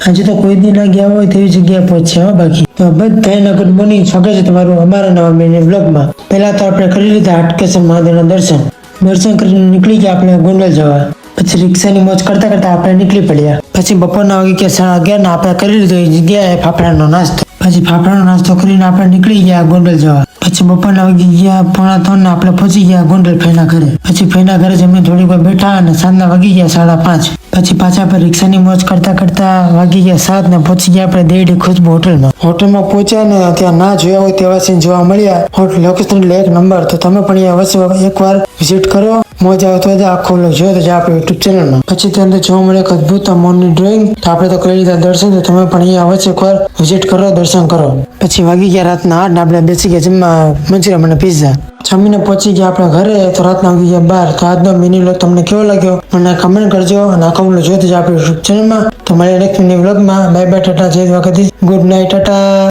હજુ તો કોઈ દી ના ગયા હોય તેવી જગ્યાએ પહોંચ્યા હો બાકી. તો બધાને ગુડ મોર્નિંગ, સ્વાગત છે તમારું અમારા નવા મિની વ્લોગમાં. પહેલા તો આપણે કરી લીધા હાટકેશ્વર મહાદેવના દર્શન કરીને નીકળી ગયા આપણે ગોંડલ જવા. પછી રિક્ષાની મોજ કરતા કરતા આપણે નીકળી પડ્યા. પછી બપોરના વાગી ગયા 11:30 આપણે કરી લીધો એ જગ્યાએ ફાફડાનો નાસ્તો. પછી ફાફડાનો નાસ્તો કરીને આપણે નીકળી ગયા ગોંડલ જવા. પછી બપોરના વાગી ગયા 3:45 આપણે પહોંચી ગયા ગોંડલ ફઈના ઘરે. પછી ફઈના ઘરે જમીને થોડી વાર બેઠા અને સાંજના વાગી ગયા 5:30. પછી પાછા આપણે રિક્ષાની મોજ કરતા કરતા વાગી ગયા 7 ને પહોંચી ગયા આપણે દેડી ખુશ્બુ હોટલમાં પહોંચ્યા ને ત્યાં ના જોયા હોય તેવા સીન જોવા મળ્યા. Hotel location 1 number. તો તમે પણ અહીંયા અવશ્ય એકવાર વિઝિટ કરો. મોજ આવે તો આખો વ્લોગ જોયો તો આપણે યુટ્યુબ ચેનલમાં. પછી ત્યાં અંદર જોવા મળે અદભુત મોરની ડ્રોઈંગ. તો આપણે તો કરી લીધા દર્શન. તો તમે પણ અહીંયા અવશ્ય એકવાર વિઝિટ કરો, દર્શન કરો. પછી વાગી ગયા રાતના 8 ને આપણે બેસી ગયા જમવા મંચુરિયન અને પિઝા. જમીને પહોંચી ગયા આપણે ઘરે. તો રાતના વાગી ગયા 12. તો આજનો મિની વ્લોગ તમને કેવો લાગ્યો મને કમેન્ટ કરજો અને આખો વ્લોગ જોયો તો આપણે યુટ્યુબ ચેનલમાં. તો મળીએ નેક્સ્ટ મિની વ્લોગમાં. બાય બાય, ટાટા, જય દ્વારકાધીશ, ગુડ નાઇટ, ટાટા.